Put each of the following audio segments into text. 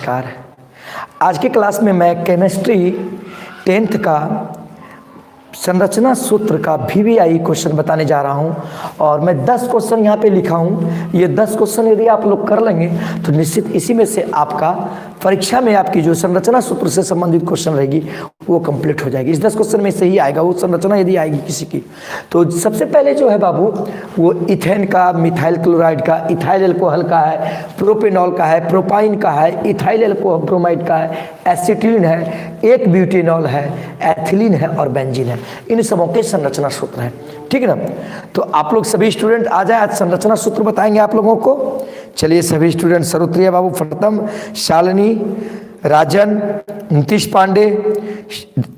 नमस्कार। आज की क्लास में मैं केमिस्ट्री 10th का संरचना सूत्र का VVI क्वेश्चन बताने जा रहा हूं और मैं 10 क्वेश्चन यहाँ पे लिखा हूं। ये 10 क्वेश्चन यदि आप लोग कर लेंगे तो निश्चित इसी में से आपका परीक्षा में आपकी जो संरचना सूत्र से संबंधित क्वेश्चन रहेगी वो कंप्लीट हो जाएगी। इस 10 क्वेश्चन में से ही आएगा वो संरचना यदि आएगी किसी की। तो सबसे पहले जो है बाबू वो इथेन का, मिथाइल क्लोराइड का, इथाइल एल्कोहल का है, प्रोपेनॉल का है, प्रोपाइन का है, इथाइल एल्कोब्रोमाइड का है, एसिटिलीन है, एक ब्यूटेनॉल है, एथिलीन है और बेंजीन है। इन सबों के संरचना सूत्र है, ठीक है ना। तो आप लोग सभी स्टूडेंट आ जाए, आज संरचना सूत्र बताएंगे आप लोगों को। चलिए सभी स्टूडेंट सरुत्रिया बाबू, प्रथम, शालिनी, राजन, नीतीश पांडे,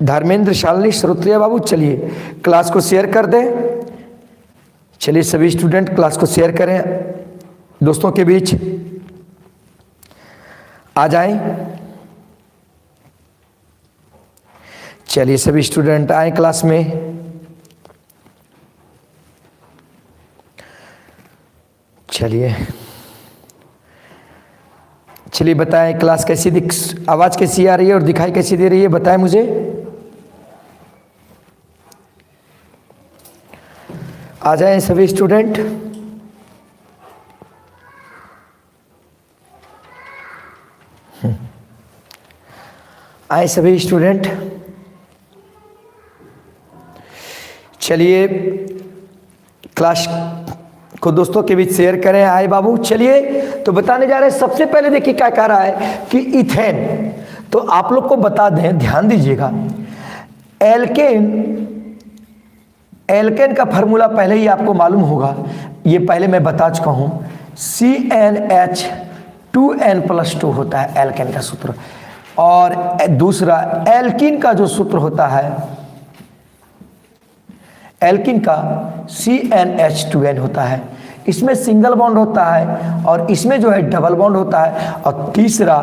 धर्मेंद्र, शालिनी, सरुत्रिया बाबू, चलिए क्लास को शेयर कर दें। चलिए सभी स्टूडेंट क्लास को शेयर करें, दोस्तों के बीच आ जाएं। चलिए सभी स्टूडेंट आए क्लास में। चलिए बताएं क्लास कैसी आवाज कैसी आ रही है और दिखाई कैसी दे रही है, बताएं मुझे। आ जाएं सभी स्टूडेंट। आए सभी स्टूडेंट। चलिए क्लास को दोस्तों के बीच शेयर करें। आए बाबू, चलिए तो बताने जा रहे हैं। सबसे पहले देखिए क्या कह रहा है कि इथेन, तो आप लोग को बता दें, ध्यान दीजिएगा। एल्केन का फॉर्मूला पहले ही आपको मालूम होगा, ये पहले मैं बता चुका हूं। CnH2n+2 होता है एल्केन का सूत्र। और दूसरा एल्कीन का जो सूत्र होता है, एल्कीन का CnH2n होता है। इसमें सिंगल बॉन्ड होता है और इसमें जो है डबल बॉन्ड होता है। और तीसरा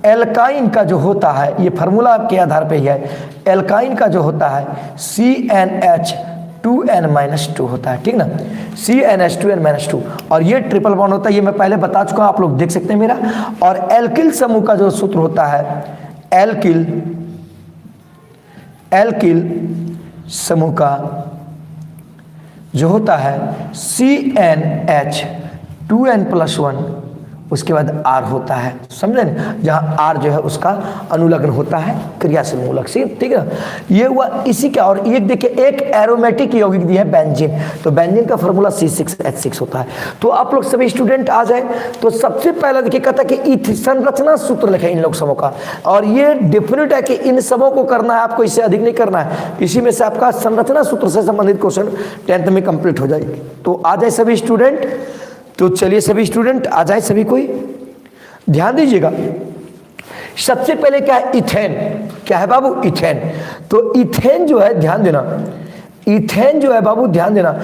एल्काइन का जो होता है, ये फार्मूला के आधार पे ही है, एल्काइन का जो होता है CnH2n-2 होता है, ठीक ना, CnH2n-2। और ये ट्रिपल बॉन्ड होता है, ये मैं पहले बता चुका हूं, आप लोग देख सकते हैं मेरा। और एल्किल समूह का जो सूत्र होता है, एल्किल समूह का जो होता है CnH2n+1, उसके बाद R होता है, समझे ना, जहाँ R जो है उसका अनुलग्न होता है क्रियाशील मूलक से, ठीक है। ये हुआ इसी का। और एक देखिए, एक एरोमेटिक यौगिक दी है बेंजीन, तो बेंजीन का फॉर्मूला C6H6 होता है। तो आप लोग सभी स्टूडेंट आ जाए। तो सबसे पहला देखिए कहता है कि संरचना सूत्र लिखे इन लोग सबों का, और ये डिफिनिट है कि इन सबों को करना है, आपको इससे अधिक नहीं करना है। इसी में से आपका संरचना सूत्र से संबंधित क्वेश्चन 10th में कंप्लीट हो जाएगी। तो आ जाए सभी स्टूडेंट। तो चलिए सभी स्टूडेंट आ जाए, सभी कोई ध्यान दीजिएगा। सबसे पहले क्या है, इथेन। क्या है बाबू, इथेन। तो इथेन जो है, ध्यान देना, इथेन जो है बाबू ध्यान देना,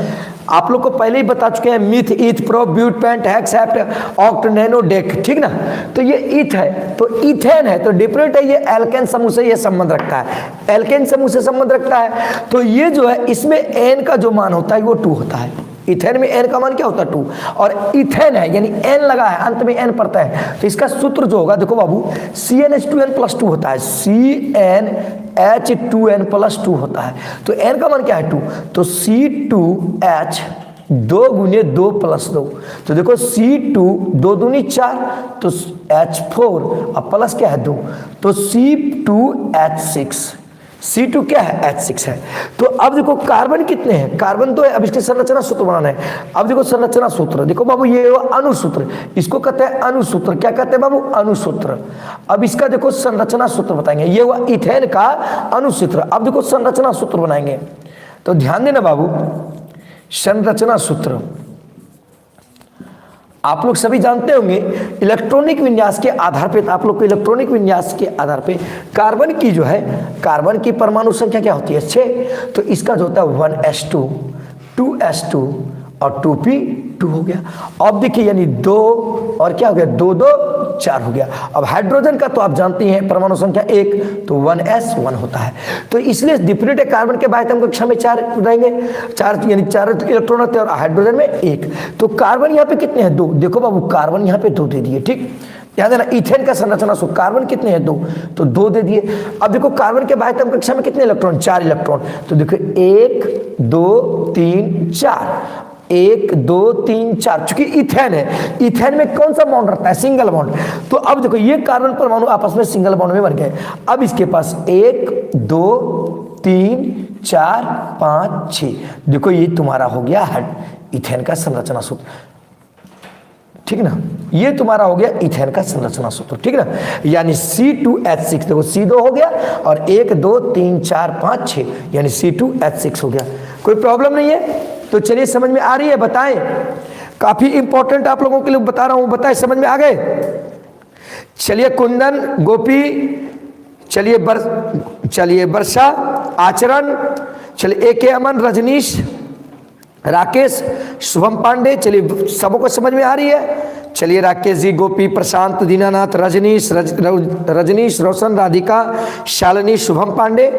आप लोग को पहले ही बता चुके हैं, meth, eth, pro, but, pent, hex, hept, oct, nano, dec, ठीक ना। तो ये ईथ है, तो इथेन है, तो डिफरेंट है, ये एल्केन समूह से ये संबंध रखता है, एल्केन समूह से संबंध रखता है। तो ये जो है, इसमें एन का जो मान होता है वो 2 होता है। इथेन में एन का मान क्या होता है, 2। और इथेन है यानी एन लगा है, अंत में एन पड़ता है, तो इसका सूत्र जो होगा देखो बाबू, CnH2n+2 होता है, CnH2n+2 होता है। तो एन का मान क्या है, 2, तो C2H 2 × 2+2, तो देखो C2 2 दूनी 4, तो H4 अब प्लस क्या है 2, तो C2H6, C2 क्या है, H6 है। तो अब देखो कार्बन कितने हैं, कार्बन तो है, अब इसके संरचना सूत्र बनाना है। अब देखो संरचना सूत्र, देखो बाबू ये अणुसूत्र, इसको कहते हैं अणुसूत्र। क्या कहते हैं बाबू, अणुसूत्र। अब इसका देखो संरचना सूत्र बताएंगे, ये हुआ इथेन का अणुसूत्र। अब देखो संरचना सूत्र बनाएंगे, तो ध्यान देना बाबू, संरचना सूत्र आप लोग सभी जानते होंगे। इलेक्ट्रॉनिक विन्यास के आधार पे, आप लोग को इलेक्ट्रॉनिक विन्यास के आधार पे कार्बन की जो है, कार्बन की परमाणु संख्या क्या होती है, 6। तो इसका जो होता है 1s2, 2s2 और 2p2 हो गया। अब देखिए यानी 2 और क्या हो गया, 2 2 4 हो गया। अब हाइड्रोजन का तो आप जानते हैं परमाणु संख्या 1, तो 1s1 होता है। तो इसलिए डिफिनिट है, कार्बन के बाह्यतम कक्षा में 4 रहेंगे, 4 यानी 4 इलेक्ट्रॉन होते हैं, और हाइड्रोजन में 1। तो कार्बन यहाँ पे कितने हैं, 2। देखो बाबू कार्बन यहाँ पे 2 दे दिए, ठीक। याद है ना, इथेन का संरचना सूत्र, कार्बन कितने हैं 2, तो 2 दे दिए। अब देखो कार्बन के बाह्यतम कक्षा में कितने इलेक्ट्रॉन, 4 इलेक्ट्रॉन, तो देखो 1 2 3 4, 1 2 3 4, चूंकि इथेन है, इथेन में कौन सा बॉन्ड रहता है, सिंगल बॉन्ड। तो अब देखो ये कार्बन परमाणु आपस में सिंगल बॉन्ड में बन गए। अब इसके पास 1 2 3 4 5 6, देखो ये तुम्हारा हो गया इथेन का संरचना सूत्र, ठीक ना, ये तुम्हारा हो गया इथेन का संरचना सूत्र, ठीक ना, यानी C2H6, देखो C2 हो गया और 1 2 3 4 5 6, यानी C2H6 हो गया। कोई प्रॉब्लम नहीं है, तो चलिए समझ में आ रही है, बताएं, काफी इंपॉर्टेंट आप लोगों के लिए बता रहा हूं, बताएं समझ में आ गए। चलिए कुंदन, गोपी, चलिए वर्षा, आचरण, चलिए AK अमन, रजनीश, राकेश, शुभम पांडे, चलिए सबको समझ में आ रही है। चलिए राकेश जी, गोपी, प्रशांत, दीनानाथ, रजनीश, रोशन, राधिका, शालिनी, शुभम पांडे,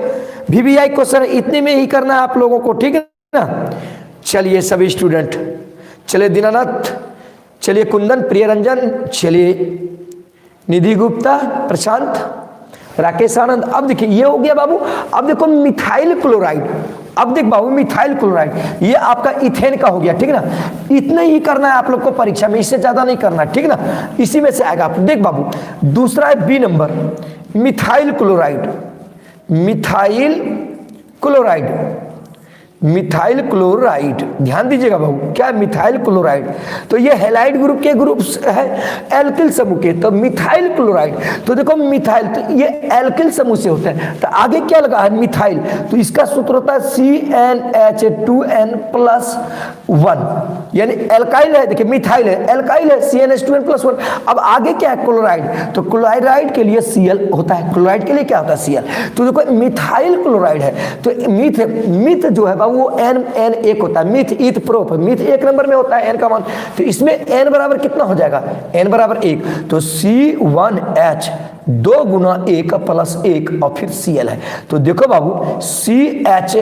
VVI क्वेश्चन इतने में ही करना है आप लोगों को, ठीक है ना। चलिए सभी स्टूडेंट, चलिए दीनानाथ, चलिए कुंदन, प्रियरंजन, चलिए निधि गुप्ता, प्रशांत, राकेश आनंद। अब देखिए ये हो गया बाबू। अब देखो मिथाइल क्लोराइड, अब देख बाबू मिथाइल क्लोराइड, ये आपका इथेन का हो गया, ठीक ना। इतना ही करना है आप लोग को परीक्षा में, इससे ज्यादा नहीं करना है, ठीक ना, इसी में से आएगा। आप देख बाबू, दूसरा है B number, methyl chloride, methyl chloride, methyl chloride, ध्यान दीजिएगा बाबू, क्या है मिथाइल क्लोराइड, तो ये हैलाइड ग्रुप के ग्रुप है, एल्किल समूह के, तो मिथाइल क्लोराइड, तो देखो मिथाइल, तो ये एल्किल समूह से होता है, तो आगे क्या लगा है मिथाइल, तो इसका सूत्र होता है CnH2n+1, यानी एल्काइल है, देखिए मिथाइल है, एल्काइल है, CnH2n+1। अब आगे क्या है क्लोराइड, तो क्लोराइड के लिए Cl होता है, क्लोराइड के लिए क्या होता है Cl, तो देखो मिथाइल क्लोराइड है, तो मिथ जो है वो N एक होता है, मिथ ईथ प्रोप, मिथ 1 नंबर में होता है N का मान, तो इसमें N बराबर कितना हो जाएगा, N बराबर 1, तो C1H 2 गुना 1 प्लस 1 और फिर Cl है, तो देखो बाबू CH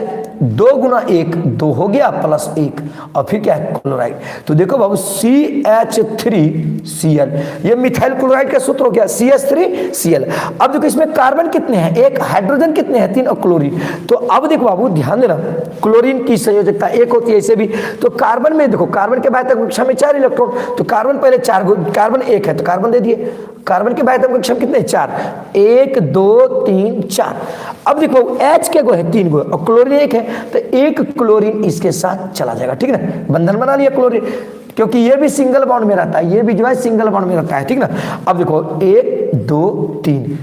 2 गुना 1 2 हो गया प्लस 1 और फिर क्या है क्लोराइड, तो देखो बाबू CH3Cl, ये मिथाइल क्लोराइड का सूत्र हो गया CH3Cl। अब देखो इसमें कार्बन कितने हैं, 1, हाइड्रोजन कितने हैं 3 और क्लोरीन, तो अब देखो बाबू ध्यान देना, क्लोरीन की संयोजकता 1 होती है, ऐसे भी, तो कार्बन में देखो, कार्बन के बाह्यतम कक्षा में 4 इलेक्ट्रॉन, तो कार्बन पहले 4, कार्बन 1 है तो कार्बन दे दिए, कार्बन के बाह्यतम कक्षा में कितने 4, 1 2 3 4। अब देखो H के गो है 3 गो और क्लोरीन 1 है, तो 1 क्लोरीन इसके साथ चला जाएगा, ठीक है ना, बंधन बना लिया क्लोरीन, क्योंकि ये भी सिंगल बॉन्ड में रहता है, ये भी जो है सिंगल बॉन्ड में रहता है, ठीक ना। अब देखो 1 2 3,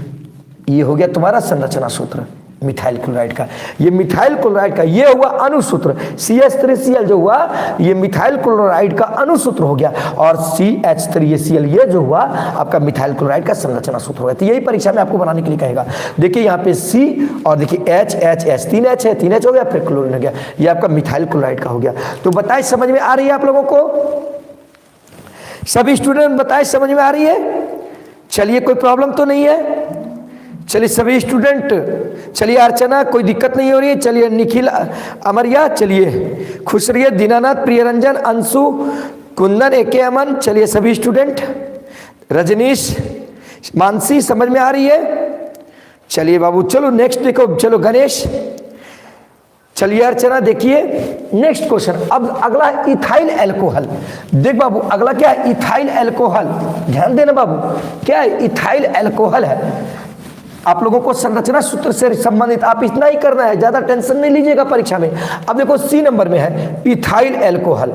ये हो गया तुम्हारा संरचना सूत्र मिथाइल क्लोराइड का। ये मिथाइल क्लोराइड का ये हुआ अणुसूत्र, CH3Cl जो हुआ ये मिथाइल क्लोराइड का अणुसूत्र हो गया, और CH3 ये Cl ये जो हुआ आपका मिथाइल क्लोराइड का संरचना सूत्र हो गया। तो यही परीक्षा में आपको बनाने के लिए कहेगा। देखिए यहाँ पे C और देखिए H H H 3H है, 3H हो गया, फिर क्लोरीन हो गया, ये आपका मिथाइल क्लोराइड का हो गया। तो बताइए समझ में आ रही है आप लोगों को, सभी स्टूडेंट बताइए समझ में आ रही है। चलिए कोई प्रॉब्लम तो नहीं है, चलिए सभी स्टूडेंट, चलिए अर्चना कोई दिक्कत नहीं हो रही है, चलिए निखिल अमरिया, चलिए खुश रहिए, दीनानाथ, प्रियरंजन, अंशु, कुंदन, AK अमन, चलिए सभी स्टूडेंट, रजनीश, मानसी समझ में आ रही है। चलिए बाबू चलो नेक्स्ट देखो, चलो गणेश, चलिए अर्चना देखिए नेक्स्ट क्वेश्चन। अब अगला है इथाइल अल्कोहल। देख बाबू अगला क्या है, इथाइल अल्कोहल, ध्यान देना बाबू, क्या है इथाइल अल्कोहल है। आप लोगों को संरचना सूत्र से संबंधित आप इतना ही करना है, ज्यादा टेंशन नहीं लीजिएगा परीक्षा में। अब देखो C नंबर में है इथाइल अल्कोहल,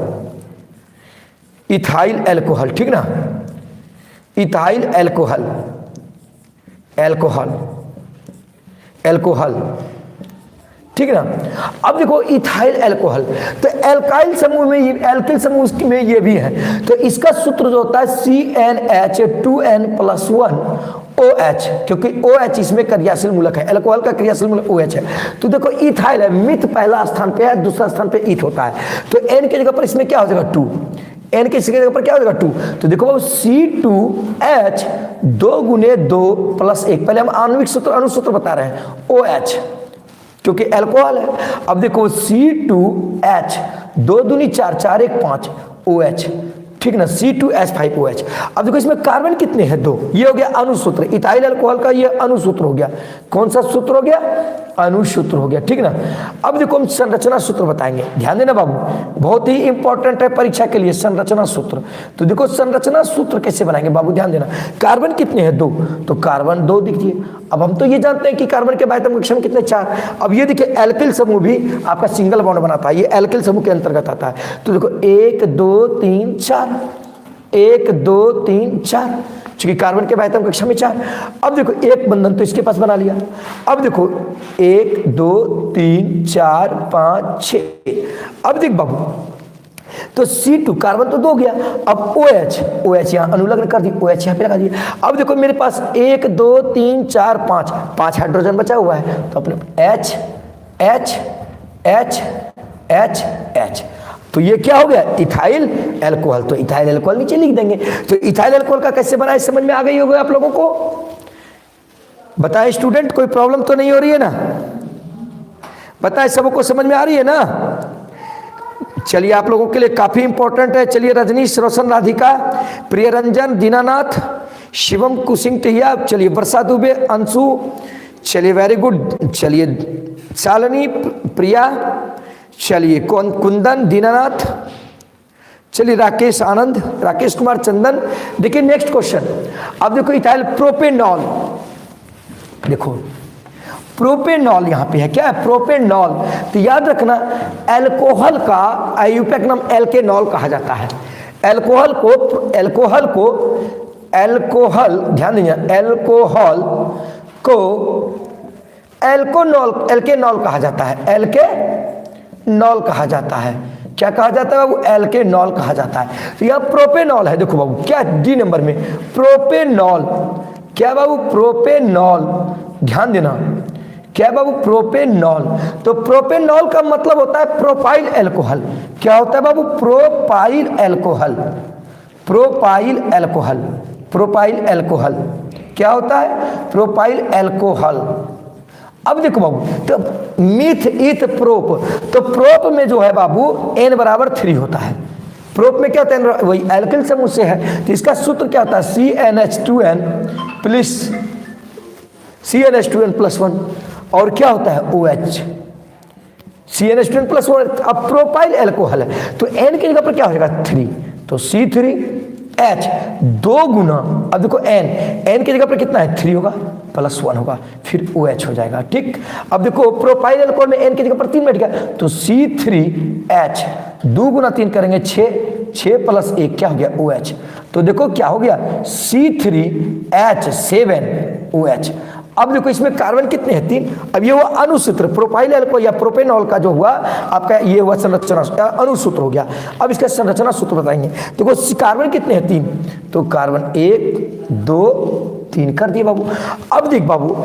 इथाइल अल्कोहल, ठीक ना, इथाइल अल्कोहल, अल्कोहल, अल्कोहल, ठीक ना। अब देखो इथाइल अल्कोहल, तो एल्काइल समूह में ये, एल्किल समूह में ये भी है, तो इसका सूत्र जो होता है CnH2n+1 OH, क्योंकि OH इसमें क्रियाशील मूलक है, अल्कोहल का क्रियाशील मूलक OH है। तो देखो इथाइल है, मिथ पहला स्थान पे है, दूसरा स्थान पे ईथ होता है, तो N के जगह पर इसमें क्या हो जाएगा 2, N के जगह पर क्या हो जाएगा 2, तो देखो C2H 2 गुने 2 प्लस 1, पहले हम आणविक सूत्र अणुसूत्र बता रहे हैं OH, क्योंकि अल्कोहल है। अब देखो C2H 2 दूनी 4 4 1 5 OH ठीक ना, C2H5OH। अब देखो इसमें कार्बन कितने हैं? 2। ये हो गया अणुसूत्र, इथाइल अल्कोहल का ये अणुसूत्र हो गया। कौन सा सूत्र हो गया? अणुसूत्र हो गया, ठीक ना। अब देखो हम संरचना सूत्र बताएंगे, ध्यान देना बाबू, बहुत ही इंपॉर्टेंट है परीक्षा के लिए संरचना सूत्र। तो देखो संरचना सूत्र कैसे बनाएंगे बाबू, ध्यान देना। कार्बन कितने हैं? 2, तो कार्बन 2 दिखिए। अब हम तो ये जानते हैं कि कार्बन के बाह्यतम कक्षा में कितने? 4। अब ये देखिए एल्किल समूह भी आपका सिंगल बॉन्ड बनाता है, ये एल्किल समूह के अंतर्गत आता है। तो देखो 1 2 3 4, 1 2 3 4, चूंकि कार्बन के बाह्यतम कक्षा में 4। अब देखो एक बंधन तो इसके पास बना लिया। अब देखो 1 2 3 4 5 6। अब देख बाबू, तो C2 कार्बन तो 2 हो गया। अब OH यहाँ अनुलग्न कर दी, OH यहाँ पे लगा दिया। अब देखो मेरे पास 1 2 3 4 5 हाइड्रोजन बचा हुआ है, तो अपने H H H H H, तो ये क्या हो गया? Ethyl alcohol. तो इथाइल अल्कोहल नीचे लिख देंगे। तो इथाइल अल्कोहल का कैसे बनाए समझ में आ गई होगी आप लोगों को? बताए स्टूडेंट, कोई प्रॉब्लम तो नहीं हो रही है ना? बताए सबको समझ में आ रही है ना? चलिए आप लोगों के लिए काफी इंपॉर्टेंट है। चलिए रजनीश, रोशन, राधिका, प्रियरंजन, दीनानाथ, शिवम, कुसिंग टिया, चलिए वर्षा दुबे, अंशु, चलिए वेरी गुड, चलिए शालिनी, प्रिया, चलिए कुंदन, दीनानाथ, चलिए राकेश आनंद, राकेश कुमार, चंदन। देखिए नेक्स्ट क्वेश्चन। अब देखो इथाइल प्रोपेनॉल, देखो प्रोपेनॉल यहां पे है, क्या है? प्रोपेनॉल। तो याद रखना अल्कोहल का आइयूपेक्टम एल्केनॉल कहा जाता है। अल्कोहल ध्यान दीजिए, अल्कोहल को एल्केनॉल कहा जाता है, एल्केनॉल कहा जाता है। क्या कहा जाता है बाबू? एल्केनॉल कहा जाता है। तो यह प्रोपेनॉल है, देखो बाबू क्या डी नंबर में प्रोपेनॉल। क्या बाबू? प्रोपेनॉल, ध्यान देना, क्या बाबू? प्रोपेनॉल। तो प्रोपेनॉल का मतलब होता है प्रोपाइल अल्कोहल। क्या होता है बाबू? Propyl alcohol, propyl alcohol, propyl alcohol. क्या होता है? Propyl alcohol. अब देखो बाबू, तो मीथ ईथ प्रोप, तो प्रोप में जो है बाबू N बराबर 3 होता है। प्रोप में क्या होता है? वही एल्किल समूह से है, तो इसका सूत्र क्या होता है? CnH2n प्लस CnH2n+1, और क्या होता है? OH, CnH2n+1। अब प्रोपाइल अल्कोहल है, तो N की जगह पर क्या हो जाएगा? 3, तो C3H 2 गुना, अब देखो N की जगह पर कितना है? 3 होगा, +1 होगा, फिर OH हो जाएगा, ठीक। अब देखो प्रोपाइल अल्कोहल में N की जगह पर 3 बैठ गया, तो C3H 2 गुना 3 करेंगे 6 + 1 क्या हो गया? OH। तो देखो क्या हो गया? C3H7OH। अब देखो इसमें कार्बन कितने हैं? 3। अब ये हुआ अणुसूत्र, प्रोपाइल अल्कोहल या प्रोपेनॉल का जो हुआ आपका, ये हुआ संरचना अणुसूत्र हो गया। अब इसका संरचना सूत्र बताएंगे। देखो कार्बन कितने हैं? 3, तो कार्बन 1 2 3 कर दिए बाबू। अब देख बाबू,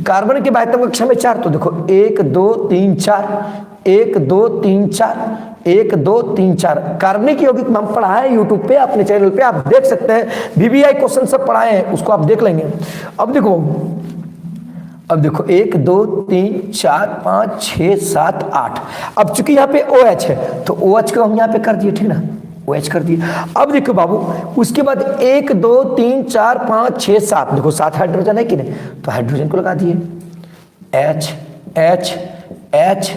कार्बन के बाह्यतम कक्षा में 4, तो देखो 1 2 3 4, 1 2 3 4, 1 2 3 4। कार्बनिक यौगिक में हम पढ़ाए हैं यूट्यूब पे, अपने चैनल पे आप देख सकते हैं, VBI क्वेश्चन सब पढ़ाए हैं, उसको आप देख लेंगे। अब देखो 1 2 3 4 5 6 7 8। अब चूंकि यहाँ पे OH है, तो OH को हम यहाँ पे कर दिए, ठीक ना, OH कर दिए। अब देखो बाबू, उसके बाद 1 2 3 4 5 6 7, देखो 7 हाइड्रोजन है कि नहीं, तो हाइड्रोजन को लगा दिए, H H H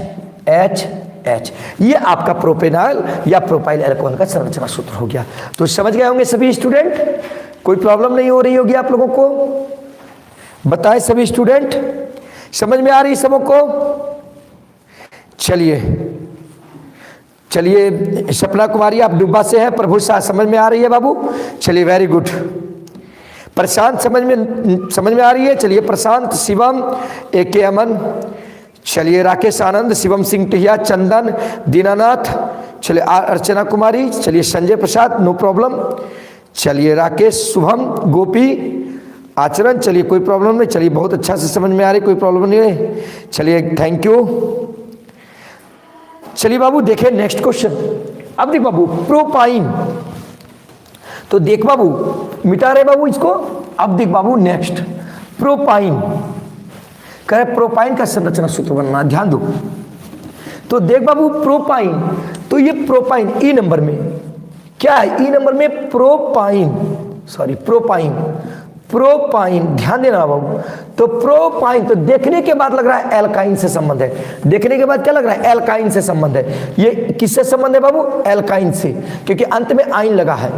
H H। ये आपका प्रोपेनॉल या प्रोपाइल अल्कोहल का संरचना सूत्र हो गया। तो समझ गए होंगे सभी स्टूडेंट, कोई प्रॉब्लम नहीं हो रही होगी आप लोगों को? बताएं सभी स्टूडेंट, समझ में आ रही सबको? चलिए सपना कुमारी आप डुब्बा से हैं, प्रभु शाह समझ में आ रही है बाबू? चलिए वेरी गुड। प्रशांत समझ में आ रही है? चलिए प्रशांत, शिवम, AK अमन, चलिए राकेश आनंद, शिवम सिंह टिहिया, चंदन, दीनानाथ, चलिए अर्चना कुमारी, चलिए संजय प्रसाद, नो प्रॉब्लम, चलिए राकेश, शुभम, गोपी, आचरण, चलिए कोई प्रॉब्लम नहीं, चलिए बहुत अच्छा से समझ में आ रही, कोई प्रॉब्लम नहीं है, चलिए थैंक यू। चलिए बाबू देखें नेक्स्ट क्वेश्चन। अब देख बाबू प्रोपाइन, तो देख बाबू मिटा रहे बाबू इसको। अब देख बाबू नेक्स्ट प्रोपाइन, कह रहे प्रोपाइन का संरचना सूत्र बनना, ध्यान दो। तो देख बाबू प्रोपाइन, तो ये प्रोपाइन E नंबर में, क्या है? ई नंबर में प्रोपाइन, ध्यान देना बाबू। तो प्रोपाइन, तो देखने के बाद लग रहा है एल्काइन से संबंध है। देखने के बाद क्या लग रहा है? एल्काइन से संबंध है। ये किससे संबंध है बाबू? एल्काइन से, क्योंकि अंत में आइन लगा है।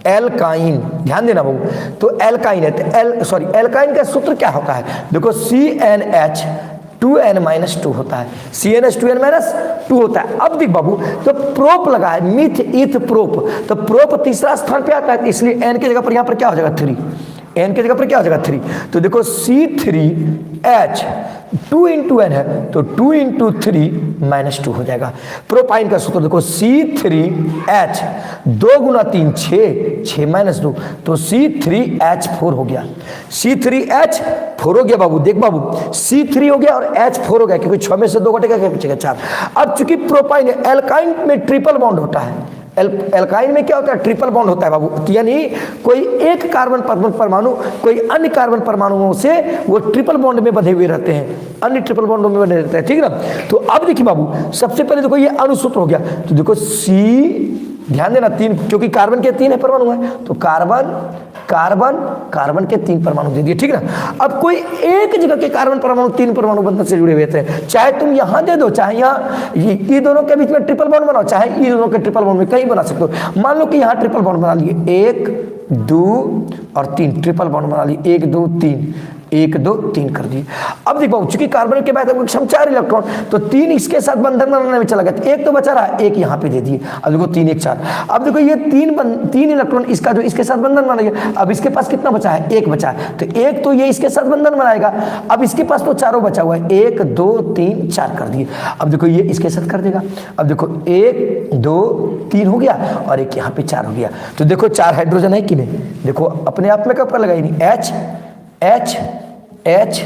एल्काइन, ध्यान देना बाबू। तो एल्काइन है, तो एल्काइन का सूत्र क्या होता है? देखो CnH 2n-2 होता है। CnH 2n-2 होता है। अब देख बाबू, तो प्रोप लगा है, मिथ ईथ प्रोप, तो प्रोप तीसरा स्थान पे आता है, इसलिए n की जगह पर यहां पर क्या हो जाएगा? 3। n की जगह पर क्या हो जाएगा? 3। तो देखो C3H 2 × n है, तो 2 × 3 -2 हो जाएगा। प्रोपाइन का सूत्र देखो C3H 2 × 3 6, 6 - 2, तो C3H4 हो गया। C3H4 हो गया बाबू। देख बाबू, C3 हो गया और H4 हो गया, क्योंकि 6 में से 2 घटेगा, क्या बचेगा? 4। अब चूंकि प्रोपाइन है, एल्काइन में ट्रिपल बॉन्ड होता है। एल्काइन में क्या होता है? ट्रिपल बॉन्ड होता है बाबू, यानी कोई एक कार्बन परमाणु कोई अन्य कार्बन परमाणुओं से वो ट्रिपल बॉन्ड में बंधे हुए रहते हैं, अन्य ट्रिपल बॉन्डों में बंधे रहते हैं, ठीक है ना। तो अब देखिए बाबू, सबसे पहले देखो ये अणुसूत्र हो गया। तो देखो ध्यान देना, 3, क्योंकि कार्बन के 3 परमाणु है, तो कार्बन के 3 परमाणु दे दिए, ठीक है ना। अब कोई एक जगह के कार्बन परमाणु 3 परमाणु बंधन से जुड़े हुए थे, चाहे तुम यहां दे दो, चाहे यहाँ ये दोनों के बीच में ट्रिपल बॉन्ड बनाओ, चाहे ये दोनों के ट्रिपल बॉन्ड में कहीं बना सकते हो। मान लो कि यहाँ ट्रिपल बॉन्ड बना लिए, 1 2 और 3 ट्रिपल बॉन्ड बना लिए, 1 2 3, 1 2 3 कर दिए। अब देखो, चूंकि कार्बन के बाद क्षम 4 इलेक्ट्रॉन, तो 3 इसके साथ बंधन बनाने में चला गया, 1 तो बचा रहा है, 1 यहाँ पे दे दिए। अब देखो 3 1 4। अब देखो ये 3 इलेक्ट्रॉन इसका जो इसके साथ बंधन बनाएगा, अब इसके पास कितना बचा है? 1 बचा है, तो 1 तो ये इसके साथ बंधन बनाएगा। अब इसके पास तो चारों बचा हुआ है, 1 2 3 4 कर दिए। अब देखो ये इसके साथ कर देगा। अब देखो 1 2 3 हो गया और 1 यहाँ पे 4 हो गया। तो देखो 4 हाइड्रोजन है कि नहीं? देखो अपने आप में कब लगाई नहीं, H H H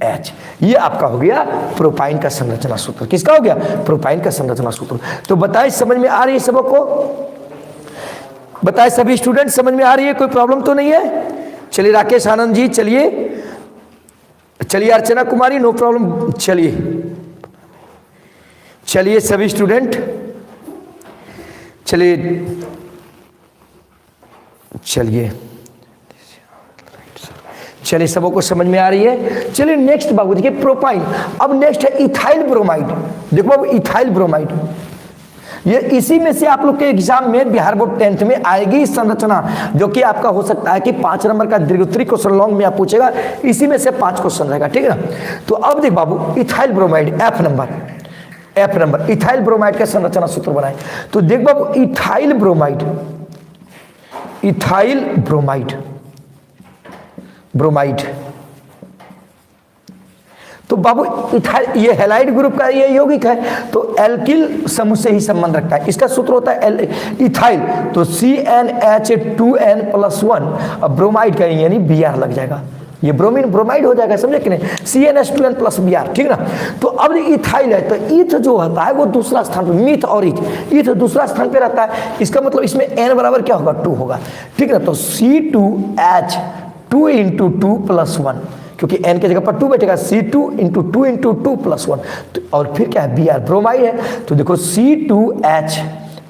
H, ये आपका हो गया प्रोपाइन का संरचना सूत्र। किसका हो गया? प्रोपाइन का संरचना सूत्र। तो बताए समझ में आ रही है सबको? बताए सभी स्टूडेंट समझ में आ रही है? कोई प्रॉब्लम तो नहीं है? चलिए राकेश आनंद जी, चलिए अर्चना कुमारी, नो प्रॉब्लम। चलिए सभी स्टूडेंट, चलिए सबको समझ में आ रही है। चलिए नेक्स्ट बाबू देखिए प्रोपाइन। अब नेक्स्ट है इथाइल ब्रोमाइड। देखो बाबू इथाइल ब्रोमाइड, ये इसी में से आप लोग के एग्जाम में बिहार बोर्ड 10th में आएगी संरचना, जो कि आपका हो सकता है कि 5 नंबर का दीर्घोत्तरी क्वेश्चन लॉन्ग में आप पूछेगा, इसी में से 5 क्वेश्चन रहेगा, ठीक है ना। तो अब देख बाबू, ethyl bromide, F number ethyl bromide का संरचना सूत्र बनाए। तो देख बाबू, इथाइल ब्रोमाइड, तो बाबू इथाइल, ये हैलाइड ग्रुप का ये यौगिक है, तो एल्किल समूह से ही संबंध रखता है। इसका सूत्र होता है इथाइल, तो CnH2n+1, अब ब्रोमाइड का यानी Br लग जाएगा, ये ब्रोमाइड हो जाएगा, समझे कि नहीं? CnH2n+Br, ठीक ना। तो अब इथाइल है, तो ईथ जो होता है वो दूसरा स्थान पे, मीथ और ईथ दूसरा स्थान पे रहता है। इसका मतलब इसमें n बराबर क्या होगा? 2 होगा, ठीक ना। तो C2H 2 × 2+1, क्योंकि n की जगह पर 2 बैठेगा, C2 × 2 × 2+1, तो और फिर क्या है? Br, ब्रोमाइड है। तो देखो C2H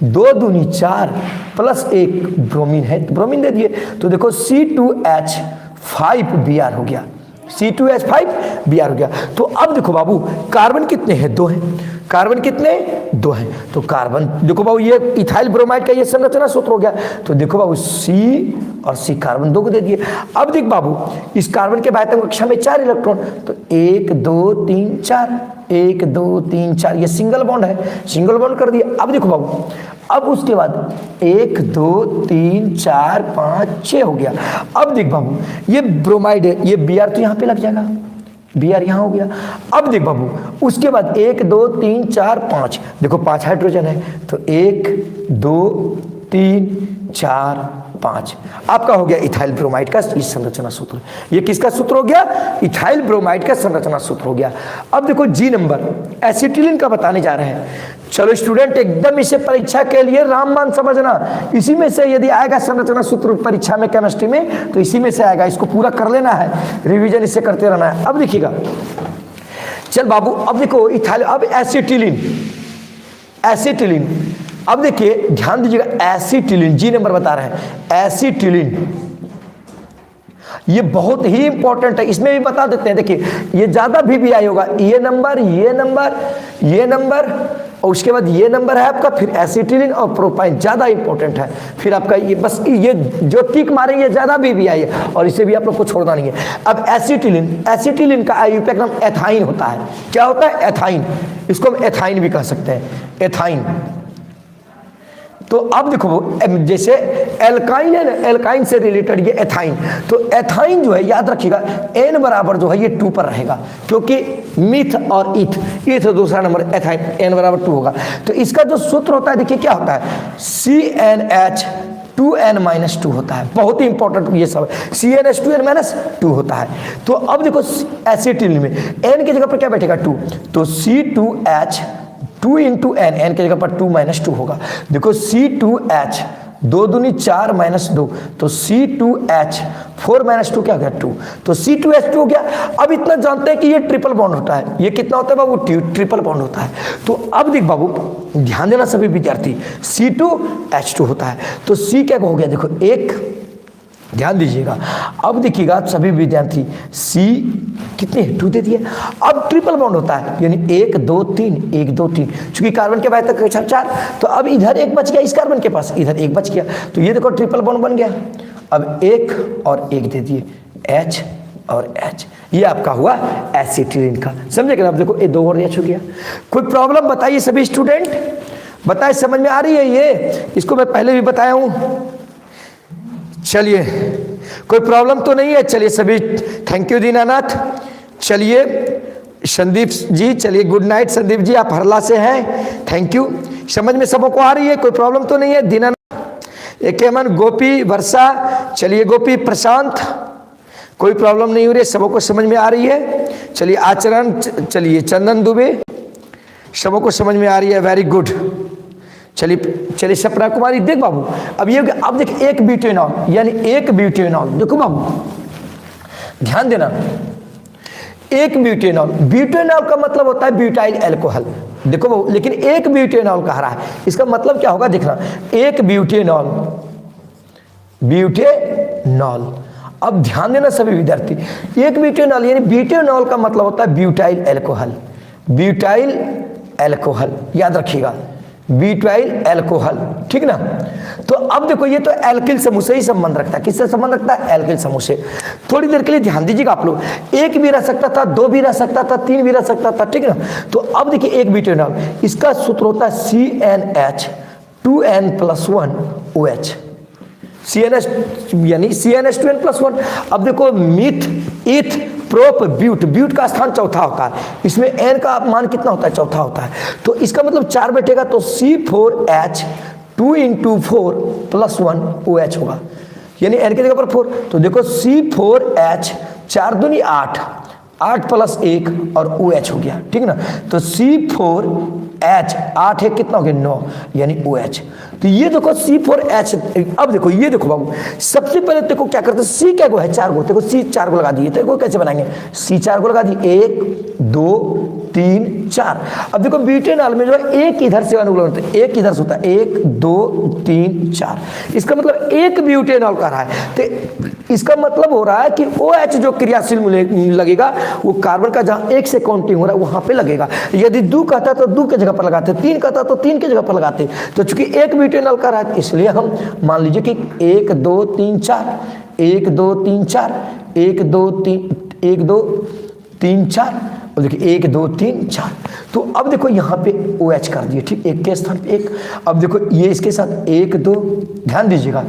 2 दूनी 4 +1 ब्रोमीन है, तो ब्रोमीन दे दिए। तो देखो C2H5Br हो गया, C2H5Br हो गया। तो अब देखो बाबू, कार्बन कितने हैं? 2 हैं। कार्बन कितने? 2 हैं। तो कार्बन देखो बाबू, ये इथाइल ब्रोमाइड का ये संरचना सूत्र हो गया। तो देखो बाबू, C और C, कार्बन 2 को दे दिए। अब देख बाबू, इस कार्बन के बाह्यतम कक्षा में 4 इलेक्ट्रॉन, तो 1 2 3 4, 1 2 3 4, ये सिंगल बॉन्ड है, सिंगल बॉन्ड कर दिया। अब देखो बाबू, अब उसके बाद 1 2 3 4 5 6 हो गया। अब देख बाबू, ये ब्रोमाइड है, ये Br तो यहाँ पे लग जाएगा, Br यहाँ हो गया। अब देख बाबू, उसके बाद 1 2 3 4 5, देखो 5 हाइड्रोजन है, तो 1 2 3 4 5, आपका हो गया इथाइल ब्रोमाइड का इस संरचना सूत्र। ये किसका सूत्र हो गया? इथाइल ब्रोमाइड का संरचना सूत्र हो गया। अब देखो G नंबर, एसिटिलीन का बताने जा रहे हैं। चलो स्टूडेंट, एकदम इसे परीक्षा के लिए रामबाण समझना, इसी में से यदि आएगा संरचना सूत्र परीक्षा में केमिस्ट्री में, तो इसी में से आएगा, इसको पूरा कर लेना है, रिवीजन इससे करते रहना है। अब देखिएगा, चल बाबू, अब देखो इथाइल, अब एसिटिलीन, अब देखिए ध्यान दीजिएगा, एसिटिलीन, जी नंबर बता रहे हैं, एसिटिलीन ये बहुत ही इंपॉर्टेंट है। इसमें भी बता देते हैं, देखिए ये ज्यादा VBI होगा, ये नंबर, ये नंबर, ये नंबर और उसके बाद ये नंबर है आपका, फिर एसिटिलीन और प्रोपाइन ज्यादा इंपॉर्टेंट है। फिर आपका ये बस ये जो टिक मारेंगे ज्यादा VBI है और इसे भी आप लोग को छोड़ना नहीं है। अब एसिटिलीन, एसिटिलीन का IUPAC नाम एथाइन होता है। क्या होता है? एथाइन। इसको हम एथाइन भी कह सकते हैं, एथाइन। तो अब देखो जैसे एल्काइन है ना, एल्काइन से रिलेटेड ये एथाइन, तो एथाइन जो है याद रखिएगा N बराबर जो है ये 2 पर रहेगा, क्योंकि मिथ और ईथ दूसरा नंबर, एथाइन N बराबर 2 होगा। तो इसका जो सूत्र होता है देखिए क्या होता है, CnH 2n-2 होता है। बहुत ही इंपॉर्टेंट ये सब, CnH2n-2 होता है। तो अब देखो एसिटिलीन में N की जगह पर क्या बैठेगा? 2, तो C2H 2 × n, n की जगह पर 2 - 2 होगा। देखो C2H 2 दूनी 4 - 2, तो C2H 4 - 2 क्या हो गया? 2, तो C2H2 हो गया। अब इतना जानते हैं कि ये ट्रिपल बॉन्ड होता है। ये कितना होता है बाबू? ट्रिपल बॉन्ड होता है। तो अब देख बाबू ध्यान देना सभी विद्यार्थी, C2H2 होता है, तो C क्या हो गया? देखो एक, ध्यान दीजिएगा, अब देखिएगा सभी विद्यार्थी, C कितने 2 दे दिए। अब ट्रिपल बॉन्ड होता है, यानी 1 2 3 1 2 3, चूंकि कार्बन के बाद तक 4, तो अब इधर एक बच गया, इस कार्बन के पास इधर एक बच गया, तो ये देखो ट्रिपल बॉन्ड बन गया। अब 1 और 1 दे दिए, H और H, ये आपका हुआ एसिटिलीन का। समझे क्या? अब देखो ये 2 और H हो गया। कोई प्रॉब्लम बताइए सभी स्टूडेंट, बताए समझ में आ रही है? ये इसको मैं पहले भी बताया हूं। चलिए कोई प्रॉब्लम तो नहीं है? चलिए सभी, थैंक यू दीनानाथ। चलिए संदीप जी, चलिए गुड नाइट संदीप जी, आप हरला से हैं, थैंक यू। समझ में सबको आ रही है? कोई प्रॉब्लम तो नहीं है? दीनानाथ, एक मन, गोपी, वर्षा, चलिए गोपी, प्रशांत, कोई प्रॉब्लम नहीं हो रही है, सबको समझ में आ रही है? चलिए आचरण, चलिए चंदन दुबे, सबको समझ में आ रही है, वेरी गुड। चलिए सपना कुमारी, देख बाबू अब ये, अब देख एक ब्यूटेनॉल, यानी एक ब्यूटेनॉल, देखो बाबू ध्यान देना, एक ब्यूटेनॉल, ब्यूटेनॉल का मतलब होता है ब्यूटाइल अल्कोहल। देखो बाबू, लेकिन एक ब्यूटेनॉल कह रहा है, इसका मतलब क्या होगा देखना, एक ब्यूटेनॉल, ब्यूटेनॉल। अब ध्यान देना सभी विद्यार्थी, एक ब्यूटेनॉल यानी ब्यूटेनॉल का मतलब होता है ब्यूटाइल अल्कोहल, ब्यूटाइल अल्कोहल, याद रखिएगा, ब्यूटाइल अल्कोहल, ठीक ना। तो अब देखो ये तो एल्किल समूह से ही संबंध रखता है, किससे संबंध रखता है? एल्किल समूह से। थोड़ी देर के लिए ध्यान दीजिएगा आप लोग, 1 भी रह सकता था, 2 भी रह सकता था, 3 भी रह सकता था, ठीक ना। तो अब देखिए एक ब्यूटेनॉल, इसका सूत्र होता है CnH 2n+1 OH, CnH यानी CnH2n+1। अब देखो मिथ, ईथ, प्रोप, ब्यूट, ब्यूट का स्थान चौथा होता है, इसमें n का मान कितना होता है? चौथा होता है। तो इसका मतलब 4 बैठेगा, तो C4H 2 × 4 + 1 OH होगा, यानी n की जगह पर 4। तो देखो C4H 4 दूनी 8, 8 + 1 और OH हो गया, ठीक ना। तो C4H 8 है कितना हो गया? 9, यानी OH। तो ये देखो C4H। अब देखो ये देखो बाबू, सबसे पहले देखो क्या करते हैं, C क्या गो है? 4 गो, देखो C 4 गो लगा दिए, देखो कैसे बनाएंगे, C 4 गो लगा दिए, 1 2 3 4। अब देखो ब्यूटेनॉल में जो है एक इधर से अनुगुण होता है, एक इधर से होता है, 1 2 3 4, इसका मतलब एक ब्यूटेनॉल का रहा है। तो इसका मतलब हो रहा है कि OH जो क्रियाशील लगेगा वो कार्बन का जहां 1 से काउंटिंग हो रहा है वहां पे लगेगा। यदि 2 कहता तो 2 की जगह पर लगाते, 3 कहता तो 3 की जगह पर लगाते। तो चूंकि एक ब्यूटेनॉल का रहा है इसलिए हम मान लीजिए कि 1 2 3 4, 1 2 3 4, 1 2 3 4, और देखिए 1 2 3 4। तो अब देखो यहाँ पे OH कर दिए, ठीक, एक के स्थान पे एक। अब देखो ये इसके साथ 1 2, ध्यान दीजिएगा,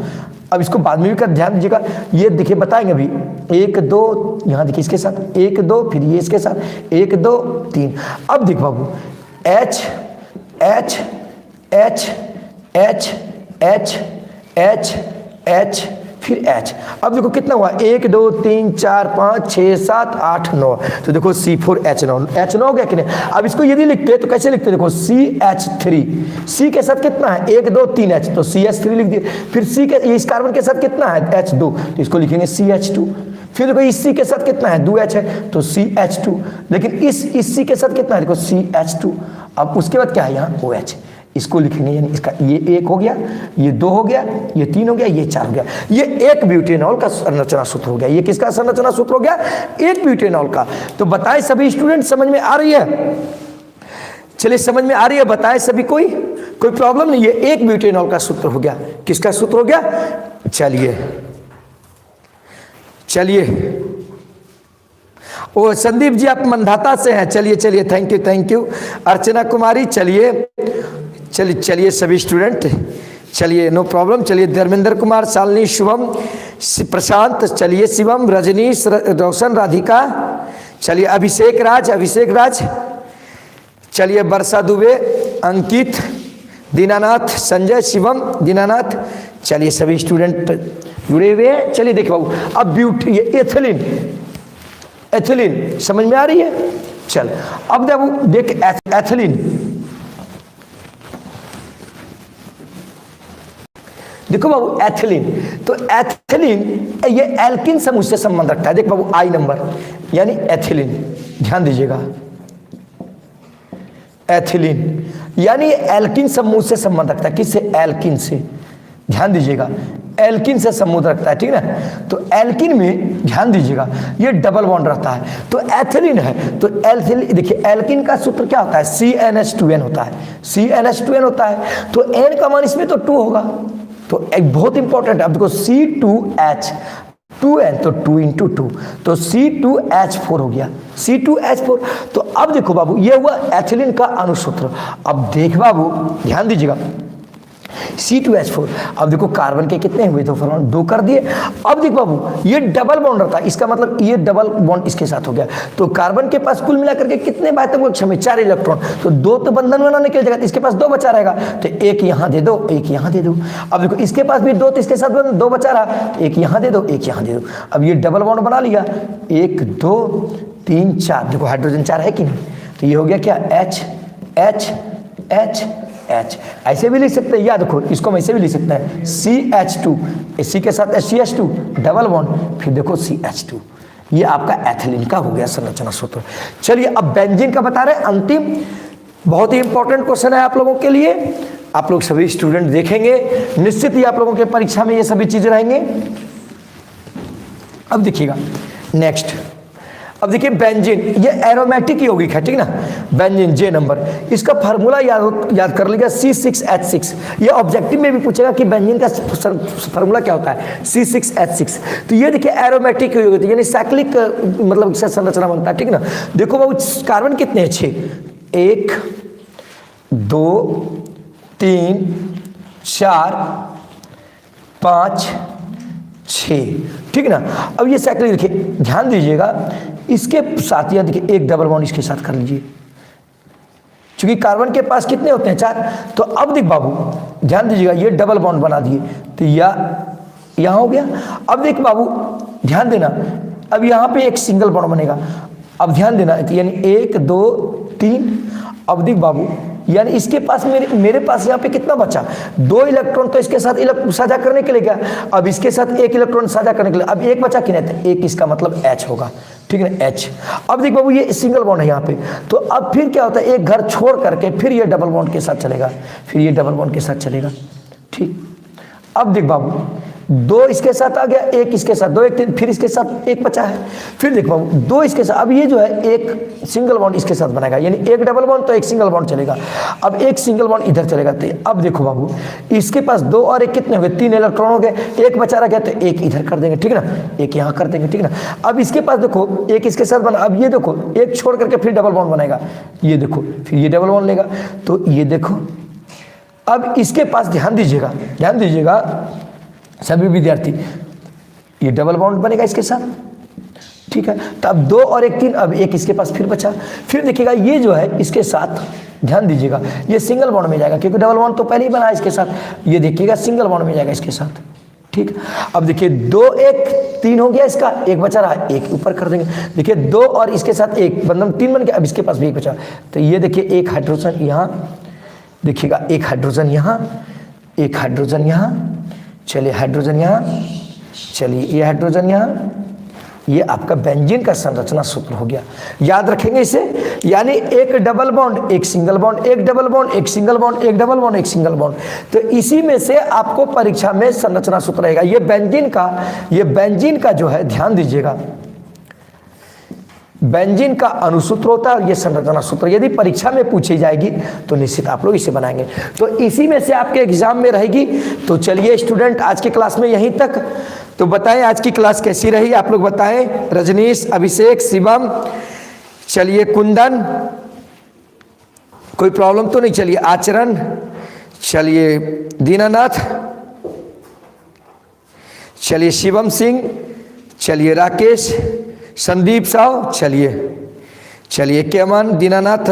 अब इसको बाद में भी कर ध्यान दीजिएगा, ये देखिए बताएंगे अभी, 1 2, यहाँ देखिए इसके साथ 1 2, फिर ये इसके साथ 1 2 3। अब देख बाबू H H H H H H H फिर H। अब देखो कितना हुआ, 1 2 3 4 5 6 7 8 9। तो देखो C4H9, H9 हो गया कि नहीं। अब इसको यदि लिखते तो कैसे लिखते, देखो CH3, C के साथ कितना है 1 2 3 H, तो CH3 लिख दिए। फिर C के इस कार्बन के साथ कितना है H2, तो इसको लिखेंगे CH2। फिर देखो इस C के साथ कितना है 2H है, तो CH2। लेकिन इस C के साथ कितना है, देखो CH2। अब उसके बाद क्या है यहाँ OH, इसको लिखेंगे, यानी इसका ये 1 हो गया, ये 2 हो गया, ये 3 हो गया, ये 4 हो गया। ये एक ब्यूटेनॉल का संरचना सूत्र हो गया। ये किसका संरचना सूत्र हो गया? एक ब्यूटेनॉल का। तो बताए सभी स्टूडेंट, समझ में आ रही है? चलिए समझ में आ रही है, बताए सभी, कोई प्रॉब्लम नहीं। ये एक ब्यूटेनॉल का सूत्र हो गया। किसका सूत्र हो गया? चलिए ओ संदीप जी, आप मंधाता से हैं। चलिए थैंक यू। अर्चना कुमारी, चलिए सभी स्टूडेंट, चलिए नो प्रॉब्लम। चलिए धर्मेंद्र कुमार, शालिनी, शुभम, प्रशांत, चलिए शिवम, रजनीश, रोशन, राधिका, चलिए अभिषेक राज, चलिए वर्षा दुबे, अंकित, दीनानाथ, संजय, शिवम, दीनानाथ, चलिए सभी स्टूडेंट जुड़े हुए हैं। चलिए देखो बाबू, अब ये एथिलीन समझ में आ रही है? चल अब देख एथिलीन, देखो बाबू एथिलीन, तो एथिलीन ये एल्किन समूह से संबंध रखता है। देख बाबू आई नंबर, यानी एथिलीन, ध्यान दीजिएगा, एथिलीन यानी एल्किन समूह से संबंध रखता है। किससे? एल्किन से, ध्यान दीजिएगा, एल्किन से संबंध रखता है, ठीक ना। तो एल्किन में ध्यान दीजिएगा ये डबल बॉन्ड रहता है। तो एथिलीन है, तो एथिलीन देखिए, एल्किन का सूत्र क्या होता है? CnH2n होता है, CnH2n होता है। तो n का मान इसमें तो 2 होगा, तो एक बहुत इंपॉर्टेंट है। अब देखो C2H2n, तो 2 × 2, तो C2H4 हो गया, C2H4। तो अब देखो बाबू, ये हुआ एथिलीन का अणुसूत्र। अब देख बाबू, ध्यान दीजिएगा, C2H4। अब देखो कार्बन के कितने हुए? तो फॉर्मूला 2 कर दिए। अब देख बाबू, ये डबल बॉन्ड रहता है, इसका मतलब ये डबल बॉन्ड इसके साथ हो गया। तो कार्बन के पास कुल मिलाकर के कितने बाध्यता कक्ष में? 4 इलेक्ट्रॉन। तो 2 तो बंधन बनाने के लिए जगह, इसके पास 2 बचा रहेगा, तो 1 यहाँ दे दो, 1 यहाँ दे दो। अब देखो इसके पास भी 2, तो इसके साथ 2 बचा रहा, 1 यहाँ दे दो, 1 यहाँ दे दो। अब ये डबल बॉन्ड बना लिया, 1 2 3 4, देखो हाइड्रोजन 4 है कि नहीं? तो ये हो गया क्या? H, ऐसे भी लिख सकते हैं, या देखो इसको हम ऐसे भी लिख सकते हैं, CH2, इसी के साथ CH2 डबल बॉन्ड, फिर देखो CH2। ये आपका एथिलीन का हो गया संरचना सूत्र। चलिए अब बेंजीन का बता रहे हैं, अंतिम बहुत ही इंपॉर्टेंट क्वेश्चन है आप लोगों के लिए। आप लोग सभी स्टूडेंट देखेंगे, निश्चित ही आप लोगों के परीक्षा में ये सभी चीजें रहेंगे। अब देखिएगा नेक्स्ट, अब देखिए बेंजीन, ये एरोमेटिक यौगिक है, ठीक ना। बेंजीन J नंबर, इसका फार्मूला याद कर लीजिए, C6H6। ये ऑब्जेक्टिव में भी पूछेगा कि बेंजीन का फार्मूला क्या होता है, C6H6। तो ये देखिए एरोमेटिक यौगिक, यानी साइक्लिक मतलब संरचना बनता है, ठीक ना। देखो बाबू कार्बन कितने हैं? 6, 1 2 3 4 5 6, ठीक ना। अब ये साइक्लिक देखिए, ध्यान दीजिएगा, इसके साथ या देखिए एक डबल बॉन्ड इसके साथ कर लीजिए, क्योंकि कार्बन के पास कितने होते हैं? 4। तो अब देख बाबू, ध्यान दीजिएगा, ये डबल बॉन्ड बना दिए, तो यहाँ हो गया। अब देख बाबू, ध्यान देना, अब यहाँ पे एक सिंगल बॉन्ड बनेगा। अब ध्यान देना, यानी 1 2 3। अब देख बाबू, यानी इसके पास मेरे पास यहाँ पे कितना बचा? 2 इलेक्ट्रॉन तो इसके साथ साझा करने के लिए गया, अब इसके साथ 1 इलेक्ट्रॉन साझा करने के लिए, अब 1 बचा कि नहीं? तो 1, इसका मतलब H होगा, ठीक है ना, H। अब देख बाबू, ये सिंगल बॉन्ड है यहाँ पे, तो अब फिर क्या होता है, एक घर छोड़ करके फिर ये डबल बॉन्ड के साथ चलेगा, फिर ये डबल बॉन्ड के साथ चलेगा, ठीक। अब देख बाबू, 2 इसके साथ आ गया, 1 इसके साथ, 2 1 3, फिर इसके साथ 1 बचा है, फिर देख बाबू 2 इसके साथ। अब ये जो है एक सिंगल बॉन्ड इसके साथ बनाएगा, यानी एक डबल बॉन्ड तो एक सिंगल बॉन्ड चलेगा। अब एक सिंगल बॉन्ड इधर चलेगा, तो अब देखो बाबू, इसके पास 2 और 1 कितने हो गए? 3 इलेक्ट्रॉन हो गए, 1 बचा रह गया, तो 1 इधर कर देंगे, ठीक ना, 1 यहाँ कर देंगे, ठीक ना। अब इसके पास देखो 1 इसके साथ बना, अब ये देखो 1 छोड़ करके फिर डबल बॉन्ड बनाएगा, ये देखो फिर ये डबल बॉन्ड लेगा, तो ये देखो। अब इसके पास ध्यान दीजिएगा सभी विद्यार्थी, ये डबल बॉन्ड बनेगा इसके साथ, ठीक है। तो अब 2 और 1 3, अब 1 इसके पास फिर बचा, फिर देखिएगा ये जो है इसके साथ, ध्यान दीजिएगा, ये सिंगल बॉन्ड में जाएगा, क्योंकि डबल बॉन्ड तो पहले ही बना है इसके साथ, ये देखिएगा सिंगल बॉन्ड में जाएगा इसके साथ, ठीक। अब देखिए 2 1 3 हो गया, इसका 1 बचा रहा, 1 ऊपर कर देंगे, देखिए 2 और इसके साथ 1 बंधन 3 बन गया, अब इसके पास भी 1 बचा, तो ये देखिए 1 हाइड्रोजन यहाँ, देखिएगा 1 हाइड्रोजन यहाँ, 1 हाइड्रोजन यहाँ, चलिए हाइड्रोजन यहाँ, चलिए ये हाइड्रोजन यहाँ, ये आपका बेंजीन का संरचना सूत्र हो गया। याद रखेंगे इसे, यानी एक डबल बॉन्ड एक सिंगल बॉन्ड, एक डबल बॉन्ड एक सिंगल बॉन्ड, एक डबल बॉन्ड एक सिंगल बॉन्ड। तो इसी में से आपको परीक्षा में संरचना सूत्र रहेगा। ये बेंजीन का जो है ध्यान दीजिएगा, बेंजीन का अनुसूत्र होता है और ये संरचना सूत्र। यदि परीक्षा में पूछी जाएगी तो निश्चित आप लोग इसे बनाएंगे। तो इसी में से आपके एग्जाम में रहेगी। तो चलिए स्टूडेंट, आज की क्लास में यहीं तक। तो बताएं आज की क्लास कैसी रही, आप लोग बताएं। रजनीश, अभिषेक, शिवम, चलिए कुंदन, कोई प्रॉब्लम तो नहीं? चलिए आचरण, चलिए दीनानाथ, चलिए शिवम सिंह, चलिए राकेश, संदीप साव, चलिए केमन, दीनानाथ,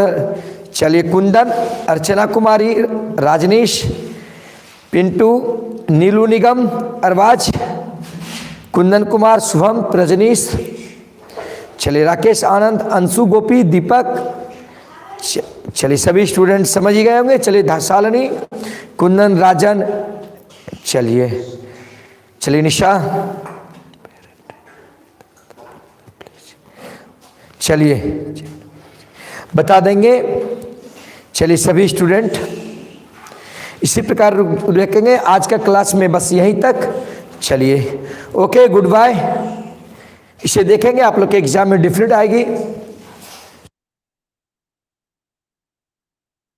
चलिए कुंदन, अर्चना कुमारी, राजनीश, पिंटू, नीलू निगम, अरबाज, कुंदन कुमार, शुभम, रजनीश, चलिए राकेश, आनंद, अंशु, गोपी, दीपक, चलिए सभी स्टूडेंट समझ ही गए होंगे। चलिए शालिनी, कुंदन, राजन, चलिए निशा, चलिए बता देंगे। चलिए सभी स्टूडेंट इसी प्रकार रखेंगे। आज का क्लास में बस यहीं तक। चलिए ओके, गुड बाय। इसे देखेंगे, आप लोग के एग्जाम में डिफरेंट आएगी।